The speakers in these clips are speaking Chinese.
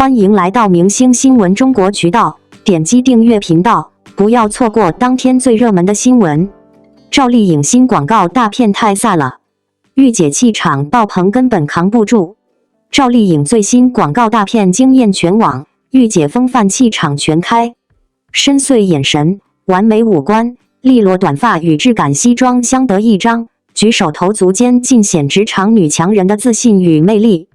欢迎来到明星新闻中国渠道，点击订阅频道，不要错过当天最热门的新闻。赵丽颖新广告大片太飒了，御姐气场爆棚根本扛不住。赵丽颖最新广告大片惊艳全网，御姐风范气场全开，深邃眼神、完美五官、利落短发与质感西装相得益彰，举手投足间尽显职场女强人的自信与魅力。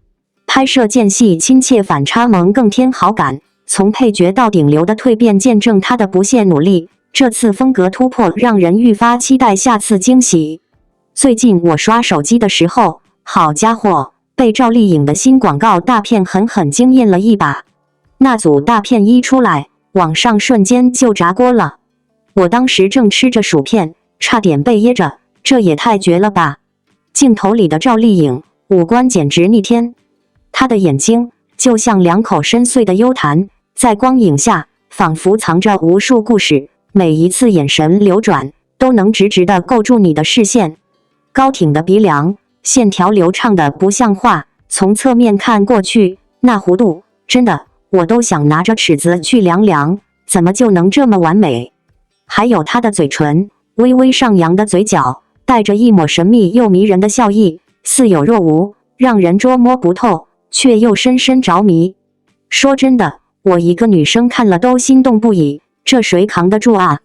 拍摄间隙亲切反差萌更添好感，从配角到顶流的蜕变见证她的不懈努力。这次风格突破让人愈发期待下次惊喜。最近我刷手机的时候，好家伙，被赵丽颖的新广告大片狠狠惊艳了一把。那组大片一出来，网上瞬间就炸锅了。我当时正吃着薯片，差点被噎着，这也太绝了吧！镜头里的赵丽颖五官简直逆天，她的眼睛就像两口深邃的幽潭，在光影下仿佛藏着无数故事，每一次眼神流转都能直直地勾住你的视线。高挺的鼻梁，线条流畅的不像话，从侧面看过去，那弧度真的我都想拿着尺子去量量，怎么就能这么完美？还有她的嘴唇，微微上扬的嘴角带着一抹神秘又迷人的笑意，似有若无，让人捉摸不透，却又深深着迷。说真的，我一个女生看了都心动不已，这谁扛得住啊？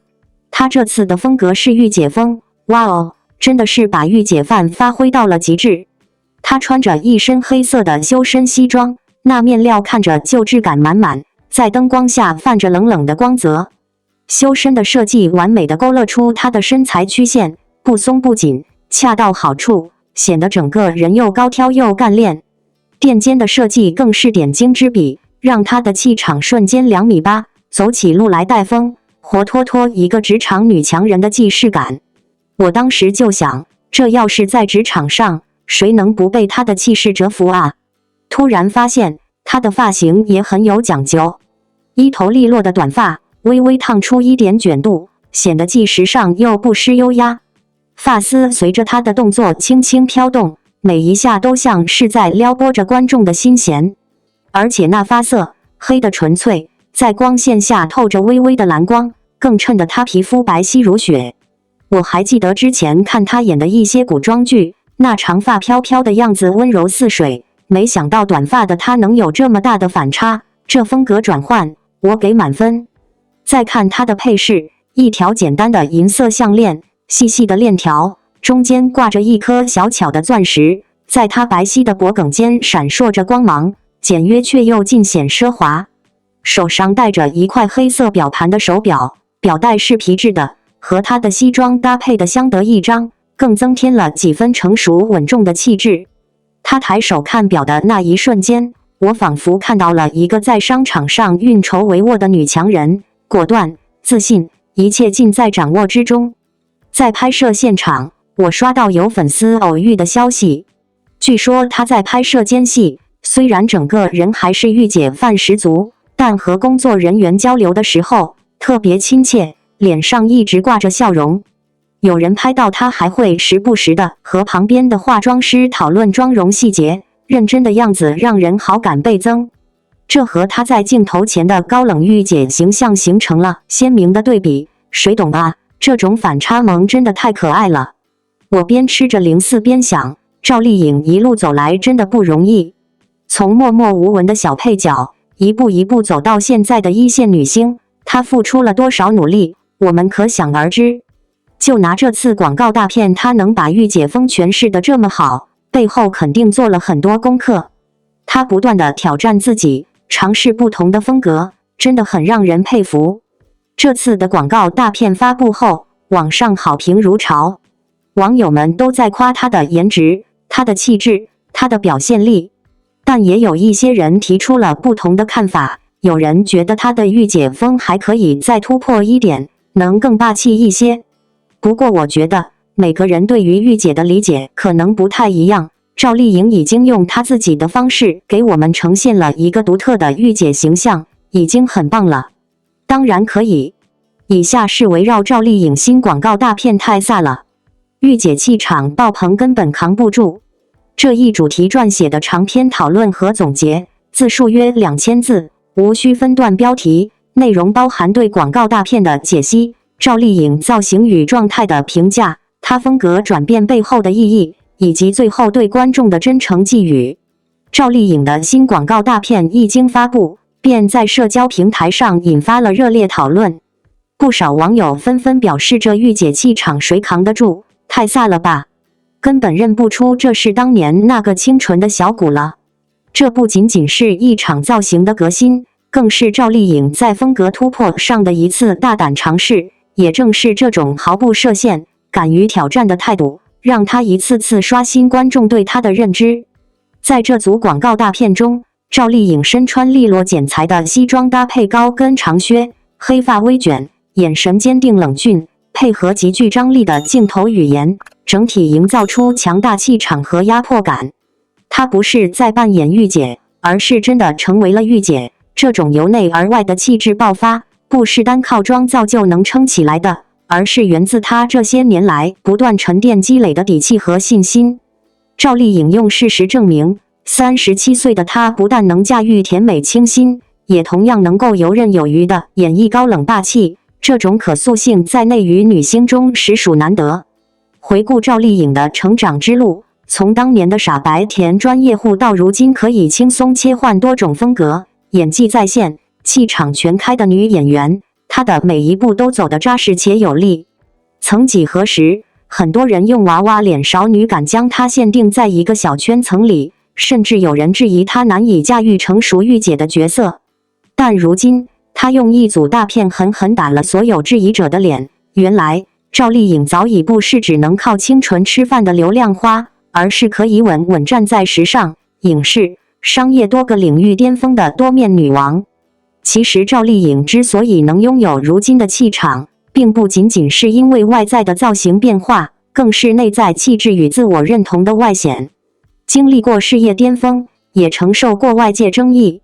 她这次的风格是御姐风，哇哦，真的是把御姐范发挥到了极致。她穿着一身黑色的修身西装，那面料看着就质感满满，在灯光下泛着冷冷的光泽。修身的设计完美的勾勒出她的身材曲线，不松不紧，恰到好处，显得整个人又高挑又干练。垫肩的设计更是点睛之笔，让她的气场瞬间2.8米，走起路来带风，活脱脱一个职场女强人的既视感。我当时就想，这要是在职场上，谁能不被她的气势折服啊？突然发现她的发型也很有讲究，一头利落的短发，微微烫出一点卷度，显得既时尚又不失优压。发丝随着她的动作轻轻飘动，每一下都像是在撩拨着观众的心弦。而且那发色黑的纯粹，在光线下透着微微的蓝光，更衬得她皮肤白皙如雪。我还记得之前看她演的一些古装剧，那长发飘飘的样子温柔似水，没想到短发的她能有这么大的反差，这风格转换我给满分。再看她的配饰，一条简单的银色项链，细细的链条，中间挂着一颗小巧的钻石，在她白皙的脖颈间闪烁着光芒，简约却又尽显奢华。手上戴着一块黑色表盘的手表，表带是皮质的，和她的西装搭配的相得益彰，更增添了几分成熟稳重的气质。她抬手看表的那一瞬间，我仿佛看到了一个在商场上运筹帷幄的女强人，果断、自信，一切尽在掌握之中。在拍摄现场，我刷到有粉丝偶遇的消息，据说她在拍摄间隙，虽然整个人还是御姐范十足，但和工作人员交流的时候特别亲切，脸上一直挂着笑容。有人拍到她还会时不时的和旁边的化妆师讨论妆容细节，认真的样子让人好感倍增。这和她在镜头前的高冷御姐形象形成了鲜明的对比，谁懂啊？这种反差萌真的太可爱了。我边吃着04边想，赵丽颖一路走来真的不容易，从默默无闻的小配角，一步一步走到现在的一线女星，她付出了多少努力，我们可想而知。就拿这次广告大片，她能把御姐风诠释得这么好，背后肯定做了很多功课。她不断地挑战自己，尝试不同的风格，真的很让人佩服。这次的广告大片发布后，网上好评如潮，网友们都在夸她的颜值、她的气质、她的表现力。但也有一些人提出了不同的看法，有人觉得她的御姐风还可以再突破一点，能更霸气一些。不过我觉得每个人对于御姐的理解可能不太一样，赵丽颖已经用她自己的方式给我们呈现了一个独特的御姐形象，已经很棒了。当然可以。以下是围绕赵丽颖新广告大片太飒了，御姐气场爆棚根本扛不住。这一主题撰写的长篇讨论和总结，字数约2000字，无需分段标题，内容包含对广告大片的解析、赵丽颖造型与状态的评价、她风格转变背后的意义，以及最后对观众的真诚寄语。赵丽颖的新广告大片一经发布，便在社交平台上引发了热烈讨论。不少网友纷纷表示，这御姐气场谁扛得住？太飒了吧！根本认不出这是当年那个清纯的小骨了。这不仅仅是一场造型的革新，更是赵丽颖在风格突破上的一次大胆尝试。也正是这种毫不设限、敢于挑战的态度，让她一次次刷新观众对她的认知。在这组广告大片中，赵丽颖身穿利落剪裁的西装，搭配高跟长靴，黑发微卷，眼神坚定冷峻，配合极具张力的镜头语言，整体营造出强大气场和压迫感。她不是在扮演御姐，而是真的成为了御姐。这种由内而外的气质爆发，不是单靠妆造就能撑起来的，而是源自她这些年来不断沉淀积累的底气和信心。赵丽颖用事实证明，37岁的她不但能驾驭甜美清新，也同样能够游刃有余地演绎高冷霸气。这种可塑性在内娱女星中实属难得。回顾赵丽颖的成长之路，从当年的傻白甜专业户到如今可以轻松切换多种风格，演技在线、气场全开的女演员，她的每一步都走得扎实且有力。曾几何时，很多人用娃娃脸少女感将她限定在一个小圈层里，甚至有人质疑她难以驾驭成熟御姐的角色。但如今，她用一组大片狠狠打了所有质疑者的脸。原来，赵丽颖早已不是只能靠清纯吃饭的流量花，而是可以稳稳站在时尚、影视、商业多个领域巅峰的多面女王。其实赵丽颖之所以能拥有如今的气场，并不仅仅是因为外在的造型变化，更是内在气质与自我认同的外显。经历过事业巅峰，也承受过外界争议，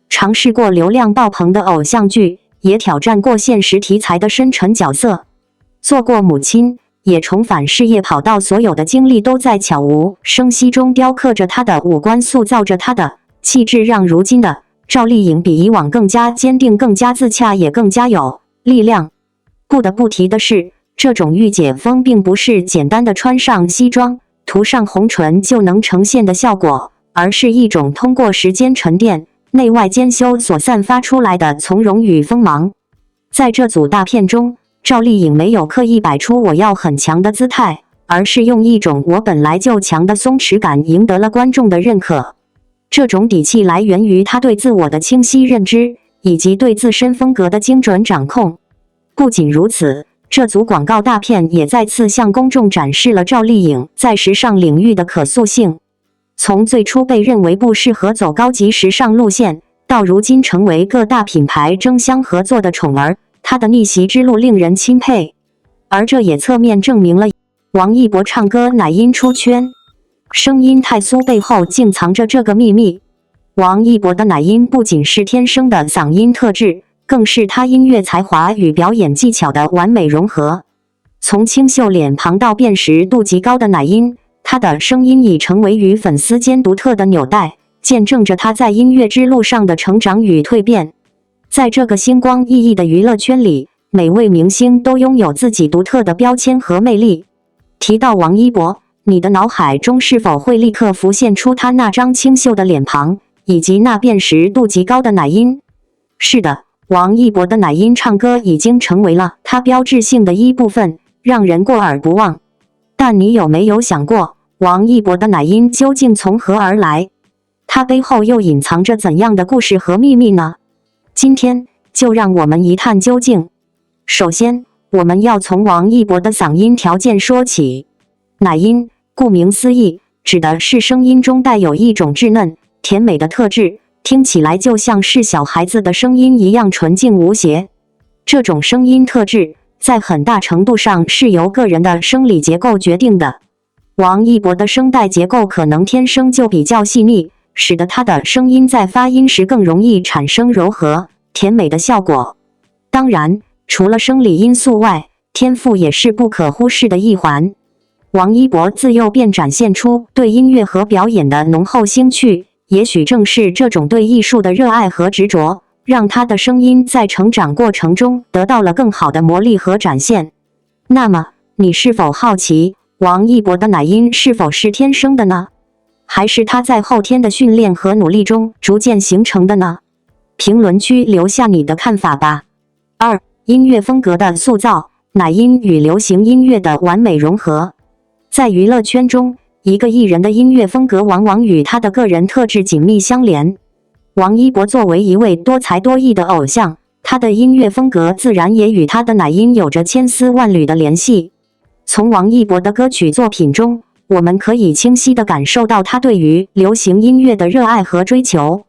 尝试过流量爆棚的偶像剧，也挑战过现实题材的深沉角色，做过母亲，也重返事业跑道，所有的经历都在悄无声息中雕刻着她的五官，塑造着她的气质，让如今的赵丽颖比以往更加坚定，更加自洽，也更加有力量。不得不提的是，这种御姐风并不是简单的穿上西装、涂上红唇就能呈现的效果，而是一种通过时间沉淀、内外兼修所散发出来的从容与锋芒。在这组大片中，赵丽颖没有刻意摆出我要很强的姿态，而是用一种我本来就强的松弛感赢得了观众的认可。这种底气来源于她对自我的清晰认知，以及对自身风格的精准掌控。不仅如此，这组广告大片也再次向公众展示了赵丽颖在时尚领域的可塑性。从最初被认为不适合走高级时尚路线，到如今成为各大品牌争相合作的宠儿，她的逆袭之路令人钦佩。而这也侧面证明了王一博唱歌奶音出圈，声音太酥背后竟藏着这个秘密。王一博的奶音不仅是天生的嗓音特质，更是他音乐才华与表演技巧的完美融合。从清秀脸庞到辨识度极高的奶音，他的声音已成为与粉丝间独特的纽带，见证着他在音乐之路上的成长与蜕变。在这个星光熠熠的娱乐圈里，每位明星都拥有自己独特的标签和魅力。提到王一博，你的脑海中是否会立刻浮现出他那张清秀的脸庞，以及那辨识度极高的奶音？是的，王一博的奶音唱歌已经成为了他标志性的一部分，让人过耳不忘。但你有没有想过，王一博的奶音究竟从何而来？他背后又隐藏着怎样的故事和秘密呢？今天就让我们一探究竟。首先，我们要从王一博的嗓音条件说起。奶音，顾名思义，指的是声音中带有一种稚嫩、甜美的特质，听起来就像是小孩子的声音一样纯净无邪。这种声音特质在很大程度上是由个人的生理结构决定的。王一博的声带结构可能天生就比较细腻，使得他的声音在发音时更容易产生柔和、甜美的效果。当然，除了生理因素外，天赋也是不可忽视的一环。王一博自幼便展现出对音乐和表演的浓厚兴趣，也许正是这种对艺术的热爱和执着，让他的声音在成长过程中得到了更好的磨砺和展现。那么，你是否好奇，王一博的奶音是否是天生的呢？还是他在后天的训练和努力中逐渐形成的呢？评论区留下你的看法吧。2、音乐风格的塑造，奶音与流行音乐的完美融合。在娱乐圈中，一个艺人的音乐风格往往与他的个人特质紧密相连。王一博作为一位多才多艺的偶像，他的音乐风格自然也与他的奶音有着千丝万缕的联系。从王一博的歌曲作品中，我们可以清晰地感受到他对于流行音乐的热爱和追求，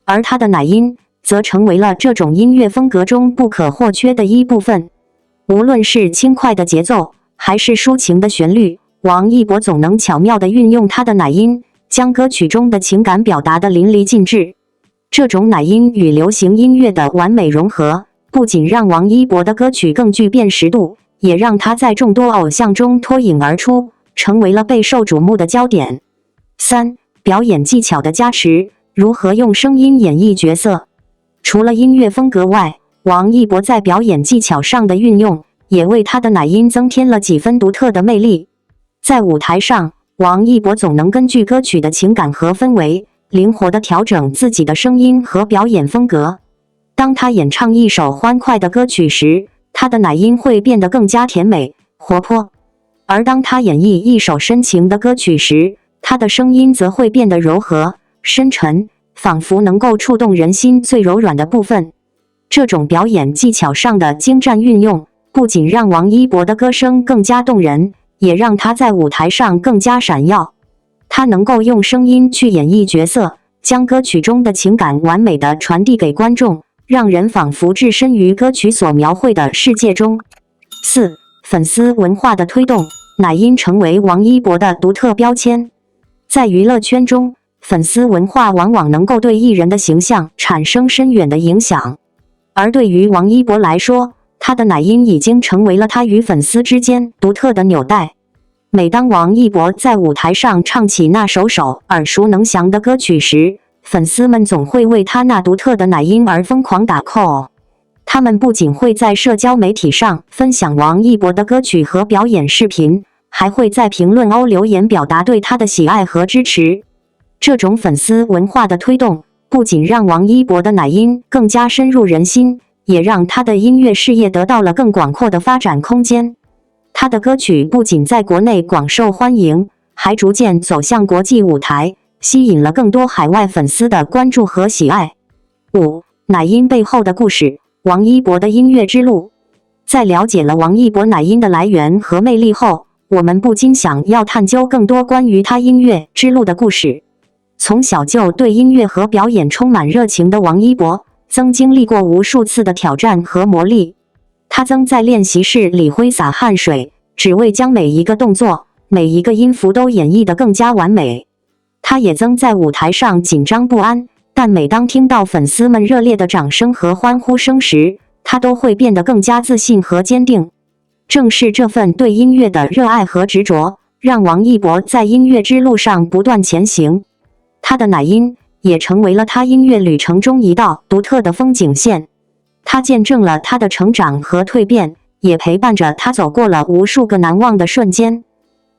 而他的奶音则成为了这种音乐风格中不可或缺的一部分。无论是轻快的节奏，还是抒情的旋律，王一博总能巧妙地运用他的奶音，将歌曲中的情感表达得淋漓尽致。这种奶音与流行音乐的完美融合，不仅让王一博的歌曲更具辨识度，也让他在众多偶像中脱颖而出，成为了备受瞩目的焦点。3、表演技巧的加持，如何用声音演绎角色？除了音乐风格外，王一博在表演技巧上的运用，也为他的奶音增添了几分独特的魅力。在舞台上，王一博总能根据歌曲的情感和氛围，灵活地调整自己的声音和表演风格。当他演唱一首欢快的歌曲时，他的奶音会变得更加甜美、活泼；而当他演绎一首深情的歌曲时，他的声音则会变得柔和、深沉，仿佛能够触动人心最柔软的部分。这种表演技巧上的精湛运用，不仅让王一博的歌声更加动人，也让他在舞台上更加闪耀。他能够用声音去演绎角色，将歌曲中的情感完美地传递给观众，让人仿佛置身于歌曲所描绘的世界中。4、粉丝文化的推动，奶音成为王一博的独特标签。在娱乐圈中，粉丝文化往往能够对艺人的形象产生深远的影响。而对于王一博来说，他的奶音已经成为了他与粉丝之间独特的纽带。每当王一博在舞台上唱起那首耳熟能详的歌曲时，粉丝们总会为他那独特的奶音而疯狂打 call。他们不仅会在社交媒体上分享王一博的歌曲和表演视频，还会在评论区留言表达对他的喜爱和支持。这种粉丝文化的推动，不仅让王一博的奶音更加深入人心，也让他的音乐事业得到了更广阔的发展空间。他的歌曲不仅在国内广受欢迎，还逐渐走向国际舞台，吸引了更多海外粉丝的关注和喜爱。5、奶音背后的故事，王一博的音乐之路。在了解了王一博奶音的来源和魅力后，我们不禁想要探究更多关于他音乐之路的故事。从小就对音乐和表演充满热情的王一博，曾经历过无数次的挑战和磨砺。他曾在练习室里挥洒汗水，只为将每一个动作、每一个音符都演绎得更加完美。他也曾在舞台上紧张不安，但每当听到粉丝们热烈的掌声和欢呼声时，他都会变得更加自信和坚定。正是这份对音乐的热爱和执着，让王一博在音乐之路上不断前行。他的奶音也成为了他音乐旅程中一道独特的风景线。他见证了他的成长和蜕变，也陪伴着他走过了无数个难忘的瞬间。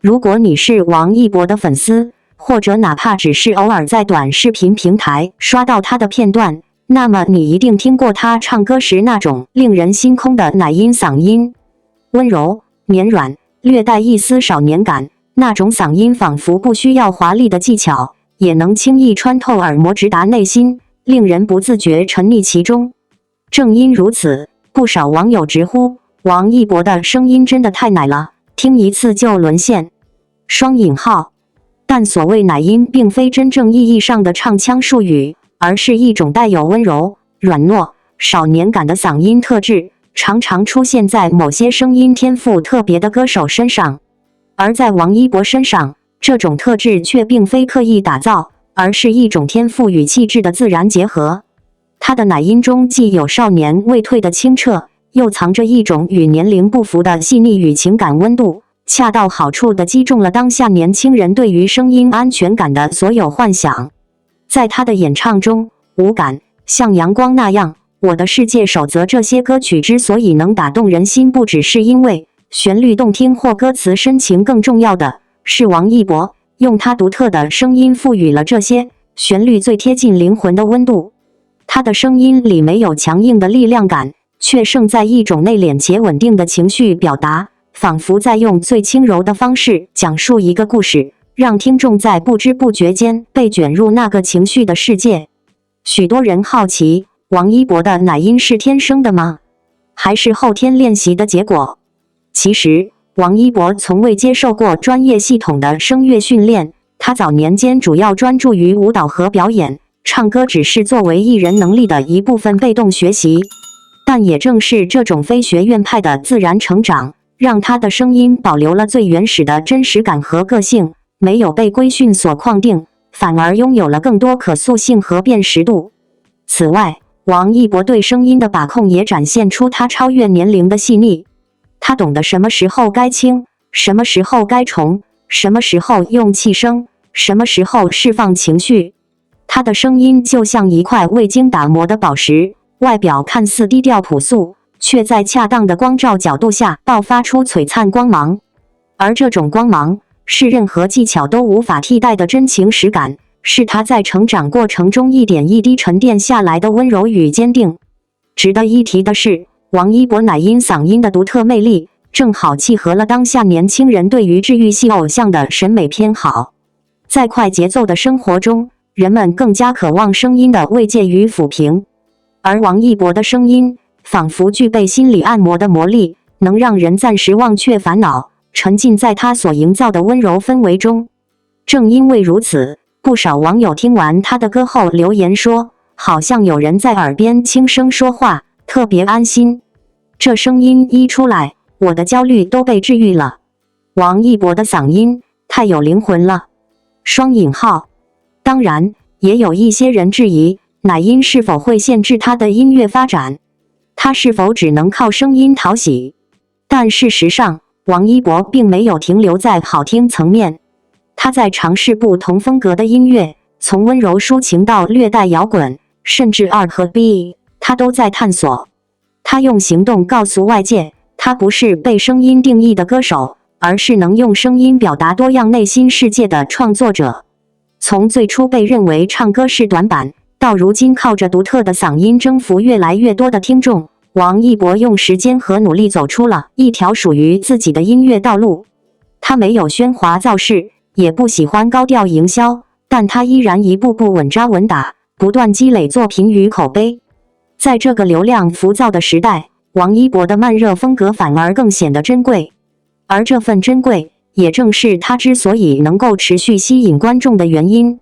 如果你是王一博的粉丝，或者哪怕只是偶尔在短视频平台刷到他的片段，那么你一定听过他唱歌时那种令人心空的奶音嗓音。温柔、绵软，略带一丝少年感，那种嗓音仿佛不需要华丽的技巧，也能轻易穿透耳膜直达内心，令人不自觉沉溺其中。正因如此，不少网友直呼王一博的声音真的太奶了，听一次就沦陷。双引号。但所谓奶音并非真正意义上的唱腔术语，而是一种带有温柔、软糯、少年感的嗓音特质，常常出现在某些声音天赋特别的歌手身上。而在王一博身上，这种特质却并非刻意打造，而是一种天赋与气质的自然结合。他的奶音中既有少年未退的清澈，又藏着一种与年龄不符的细腻与情感温度，恰到好处地击中了当下年轻人对于声音安全感的所有幻想。在他的演唱中，无感，像阳光那样。我的世界守则这些歌曲之所以能打动人心，不只是因为旋律动听或歌词深情，更重要的是王一博用他独特的声音赋予了这些旋律最贴近灵魂的温度。他的声音里没有强硬的力量感，却胜在一种内敛且稳定的情绪表达，仿佛在用最轻柔的方式讲述一个故事，让听众在不知不觉间被卷入那个情绪的世界。许多人好奇，王一博的奶音是天生的吗？还是后天练习的结果？其实，王一博从未接受过专业系统的声乐训练，他早年间主要专注于舞蹈和表演，唱歌只是作为艺人能力的一部分被动学习。但也正是这种非学院派的自然成长，让他的声音保留了最原始的真实感和个性，没有被规训所框定，反而拥有了更多可塑性和辨识度。此外，王一博对声音的把控也展现出他超越年龄的细腻。他懂得什么时候该轻，什么时候该重，什么时候用气声，什么时候释放情绪。他的声音就像一块未经打磨的宝石，外表看似低调朴素，却在恰当的光照角度下爆发出璀璨光芒。而这种光芒是任何技巧都无法替代的真情实感，是他在成长过程中一点一滴沉淀下来的温柔与坚定。值得一提的是，王一博奶音嗓音的独特魅力，正好契合了当下年轻人对于治愈系偶像的审美偏好。在快节奏的生活中，人们更加渴望声音的慰藉与抚平，而王一博的声音仿佛具备心理按摩的魔力，能让人暂时忘却烦恼，沉浸在他所营造的温柔氛围中。正因为如此，不少网友听完他的歌后留言说，好像有人在耳边轻声说话，特别安心。这声音一出来，我的焦虑都被治愈了。王一博的嗓音太有灵魂了。双引号。当然，也有一些人质疑，奶音是否会限制他的音乐发展？他是否只能靠声音讨喜？但事实上，王一博并没有停留在好听层面。他在尝试不同风格的音乐，从温柔抒情到略带摇滚，甚至 R 和 B， 他都在探索。他用行动告诉外界，他不是被声音定义的歌手，而是能用声音表达多样内心世界的创作者。从最初被认为唱歌是短板，到如今靠着独特的嗓音征服越来越多的听众，王一博用时间和努力走出了一条属于自己的音乐道路。他没有喧哗造势，也不喜欢高调营销，但他依然一步步稳扎稳打，不断积累作品与口碑。在这个流量浮躁的时代，王一博的慢热风格反而更显得珍贵。而这份珍贵，也正是他之所以能够持续吸引观众的原因。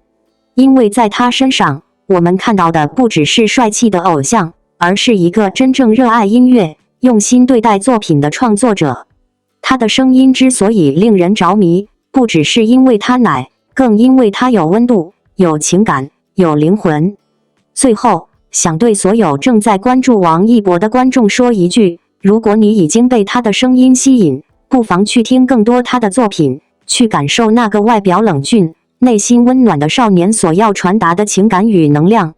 因为在他身上，我们看到的不只是帅气的偶像，而是一个真正热爱音乐、用心对待作品的创作者。他的声音之所以令人着迷，不只是因为他奶，更因为他有温度、有情感、有灵魂。最后，想对所有正在关注王一博的观众说一句，如果你已经被他的声音吸引，不妨去听更多他的作品，去感受那个外表冷峻、内心温暖的少年所要传达的情感与能量。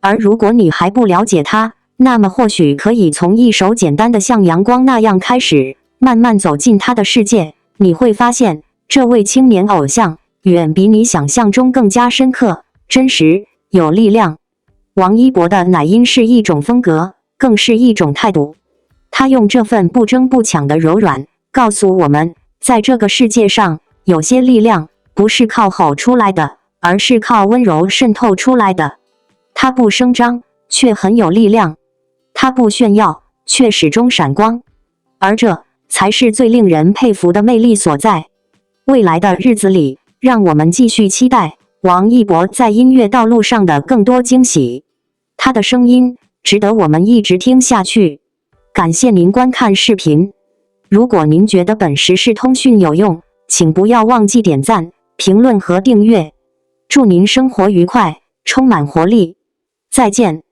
而如果你还不了解他，那么或许可以从一首简单的像阳光那样开始，慢慢走进他的世界。你会发现，这位青年偶像远比你想象中更加深刻、真实、有力量。王一博的奶音是一种风格，更是一种态度。他用这份不争不抢的柔软，告诉我们，在这个世界上，有些力量不是靠吼出来的，而是靠温柔渗透出来的。他不声张，却很有力量；他不炫耀，却始终闪光。而这才是最令人佩服的魅力所在。未来的日子里，让我们继续期待王一博在音乐道路上的更多惊喜。他的声音值得我们一直听下去。感谢您观看视频。如果您觉得本时事通讯有用，请不要忘记点赞、评论和订阅。祝您生活愉快，充满活力。再见。